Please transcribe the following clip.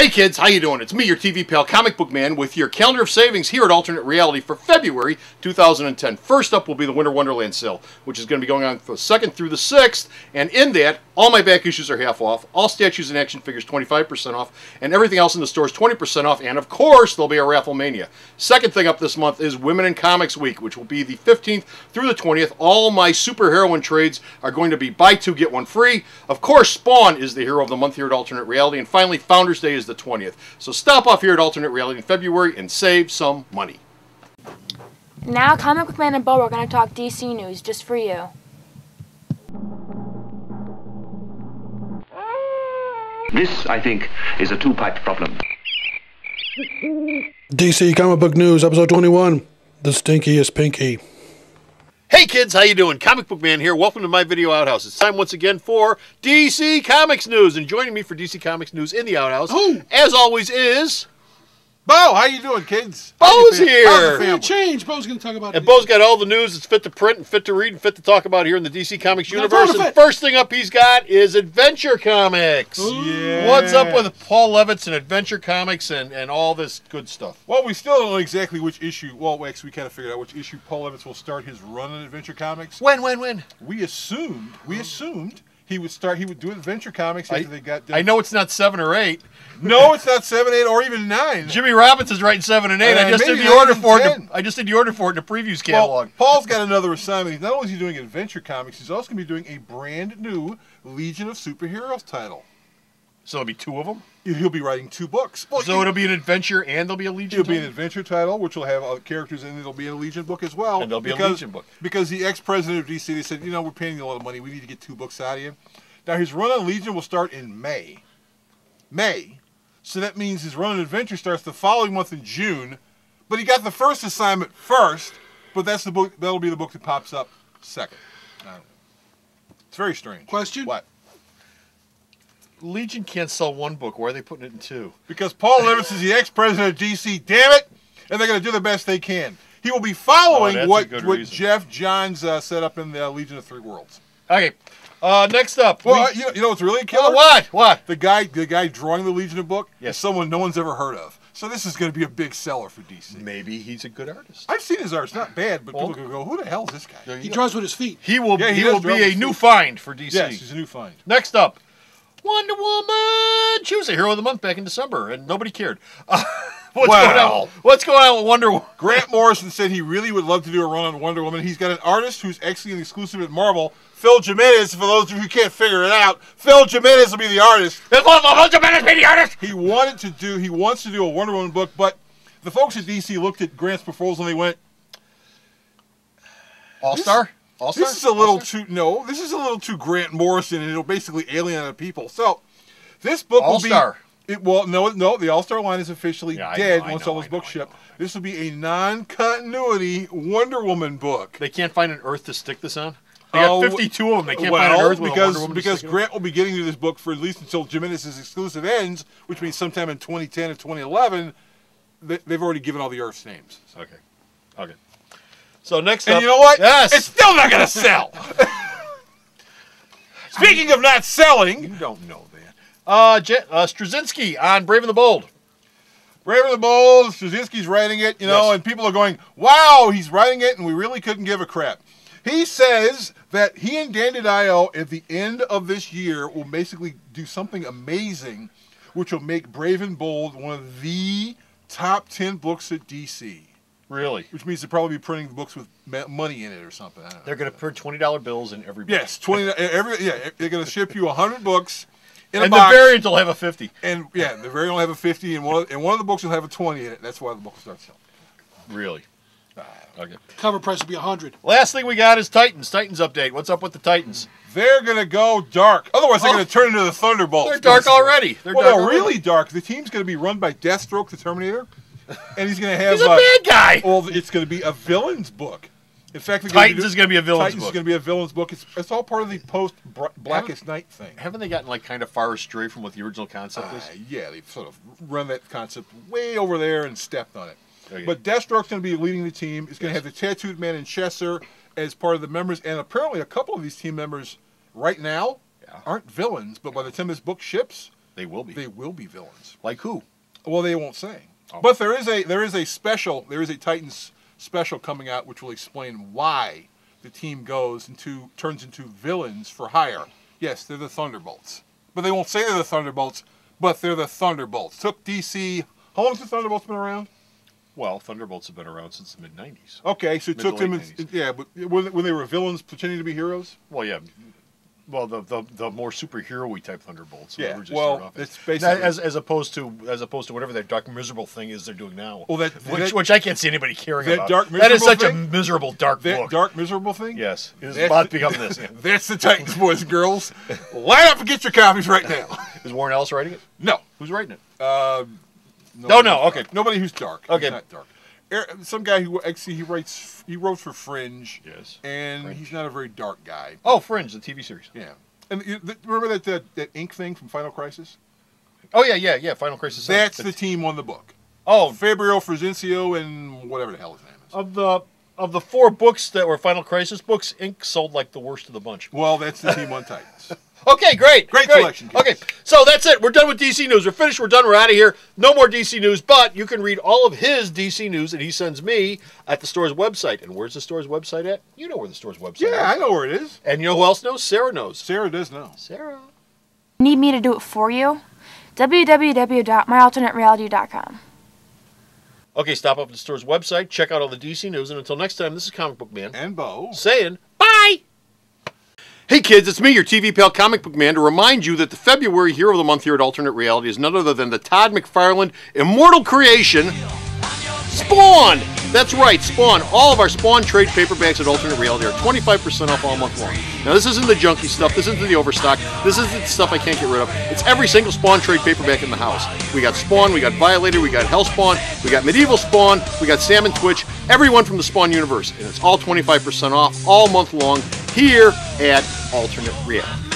Hey kids, how you doing? It's me, your TV pal, Comic Book Man, with your calendar of savings here at Alternate Reality for February 2010. First up will be the Winter Wonderland sale, which is going to be going on the 2nd through the 6th, and in that, all my back issues are half off, all statues and action figures 25% off, and everything else in the store is 20% off, and of course, there'll be a raffle mania. Second thing up this month is Women in Comics Week, which will be the 15th through the 20th. All my superheroine trades are going to be buy two, get one free. Of course, Spawn is the hero of the month here at Alternate Reality, and finally, Founders Day is the 20th. So stop off here at Alternate Reality in February and save some money. Now, Comic Book Man and Bo are going to talk DC news just for you. This, I think, is a two-pipe problem. DC Comic Book News, Episode 21, The Stinkiest Pinky. Hey kids, how you doing? Comic Book Man here. Welcome to my video outhouse. It's time once again for DC Comics News. And joining me for DC Comics News in the outhouse, as always, is... Bo, how you doing, kids? Bo's here. Change. Bo's going to talk about And Bo's got all the news that's fit to print and fit to read and fit to talk about here in the DC Comics universe. And first thing up he's got is Adventure Comics. Yeah. What's up with Paul Levitz and Adventure Comics and all this good stuff? Well, we still don't know exactly which issue. Well, actually, we kind of figured out which issue Paul Levitz will start his run on Adventure Comics. When? We assumed he would do Adventure Comics after they got done. I know it's not 7 or 8. No, it's not 7, 8, or even 9. Jimmy Robbins is writing 7 and 8. I just did the order for it. I just did the order for it in the previews catalog. Well, Paul's got another assignment. Not only is he doing Adventure Comics, he's also going to be doing a brand new Legion of Superheroes title. So there'll be 2 of them? He'll be writing 2 books. Well, so it'll be an adventure and there'll be a Legion It'll be an adventure title, which will have other characters in it. It'll be a Legion book as well. And there'll be a Legion book. Because the ex-president of DC, they said, you know, we're paying you a lot of money. We need to get 2 books out of you. Now, his run on Legion will start in May. So that means his run on Adventure starts the following month in June. But he got the first assignment first, but that's the book. That'll be the book that pops up second. It's very strange. Question? What? Legion can't sell 1 book. Why are they putting it in 2? Because Paul Levitz is the ex-president of DC, damn it! And they're going to do the best they can. He will be following what Jeff Johns set up in the Legion of 3 Worlds. Okay. Next up. Well, you know what's really a killer? What? The guy drawing the Legion book is someone no one's ever heard of. So this is going to be a big seller for DC. Maybe he's a good artist. I've seen his art. It's not bad, but people go, who the hell is this guy? He draws with his feet. He will be a new find for DC. Yes, he's a new find. Next up. Wonder Woman! She was a hero of the month back in December, and nobody cared. What's going on with Wonder Woman? Grant Morrison said he really would love to do a run on Wonder Woman. He's got an artist who's actually an exclusive at Marvel, Phil Jimenez. For those of you who can't figure it out, Phil Jimenez will be the artist. Phil Jimenez be the artist! He wants to do a Wonder Woman book, but the folks at DC looked at Grant's proposal and they went, All-Star? This is a little too Grant Morrison, and it'll basically alienate people. So, this book will be... No, the All-Star line is officially dead once all those books ship. This will be a non-continuity Wonder Woman book. They can't find an Earth to stick this on? They got 52 of them. They can't find an Earth with a Wonder Woman because Grant will be getting to this book for at least until Jimenez's exclusive ends, which means sometime in 2010 or 2011. They've already given all the Earth's names. So. Okay. So next up... And you know what? Yes! It's still not going to sell! Speaking of not selling... You don't know that. Straczynski on Brave and the Bold. Brave and the Bold, Straczynski's writing it, and people are going, wow, he's writing it, and we really couldn't give a crap. He says that he and Dan DiDio at the end of this year will basically do something amazing, which will make Brave and Bold one of the top 10 books at DC. Really? Which means they'll probably be printing books with money in it or something. I don't know. They're going to print $20 bills in every book. Yes, they're going to ship you 100 books in a box. And the variant will have a 50. And the variant will have a 50, and one of the books will have a 20 in it. That's why the book will start selling. Really? Okay. Cover price will be 100. Last thing we got is Titans. Titans update. What's up with the Titans? They're going to go dark. Otherwise, they're going to turn into the Thunderbolts. They're dark already. They're really dark. The team's going to be run by Deathstroke, the Terminator. And he's going to have... He's a bad guy! Well, it's going to be a villain's book. In fact, Titans is going to be a villain's book. Titans is going to be a villain's book. It's all part of the post-Blackest Night thing. Haven't they gotten like kind of far astray from what the original concept is? Yeah, they've sort of run that concept way over there and stepped on it. Okay. But Deathstroke's going to be leading the team. He's going to have the Tattooed Man and Chesser as part of the members. And apparently a couple of these team members right now aren't villains, but by the time this book ships, They will be. They will be villains. Like who? Well, they won't say. Oh. But there is a Titans special coming out which will explain why the team turns into villains for hire. Yes, they're the Thunderbolts. But they won't say they're the Thunderbolts, but they're the Thunderbolts. Took DC. How long has the Thunderbolts been around? Well, Thunderbolts have been around since the mid-90s. Okay, so it took them, Mid-to-late yeah, but when they were villains pretending to be heroes? Well, yeah. Well, the more superhero-y type Thunderbolts. So Yeah, just well, started off it's basically... as opposed to whatever that dark miserable thing is they're doing now. Well, which I can't see anybody caring that about. Dark That is miserable such thing? a miserable dark That book. dark miserable thing? Yes, it's That's about to become this. Yeah. That's the Titans, boys and girls. Line up and get your copies right now. Is Warren Ellis writing it? No. Who's writing it? Nobody no, who's okay. dark. Nobody who's dark. Okay. He's not dark. Some guy who actually he wrote for Fringe. Yes. And Fringe. he's not a very dark guy. Oh, Fringe, the TV series. Yeah. And remember that ink thing from Final Crisis? Oh yeah. Final Crisis. That's the team on the book. Oh, Fabio Frazensio and whatever the hell his name is. of the 4 books that were Final Crisis books, Ink sold like the worst of the bunch. Well, that's the team on Titans. Okay, great. Great selection, kids. Okay, so that's it. We're done with DC News. We're finished. We're done. We're out of here. No more DC News, but you can read all of his DC News that he sends me at the store's website. And where's the store's website at? You know where the store's website is. Yeah, I know where it is. And you know who else knows? Sarah knows. Sarah does know. Sarah. Need me to do it for you? www.myalternatereality.com. Okay, stop up at the store's website. Check out all the DC News. And until next time, this is Comic Book Man. And Bo. Saying bye. Hey kids, it's me, your TV pal Comic Book Man, to remind you that the February Hero of the Month here at Alternate Reality is none other than the Todd McFarlane immortal creation, Spawn! That's right, Spawn. All of our Spawn trade paperbacks at Alternate Reality are 25% off all month long. Now this isn't the junky stuff, this isn't the overstock, this isn't the stuff I can't get rid of. It's every single Spawn trade paperback in the house. We got Spawn, we got Violator, we got Hellspawn, we got Medieval Spawn, we got Sam and Twitch, everyone from the Spawn universe. And it's all 25% off all month long here at Alternate Reality.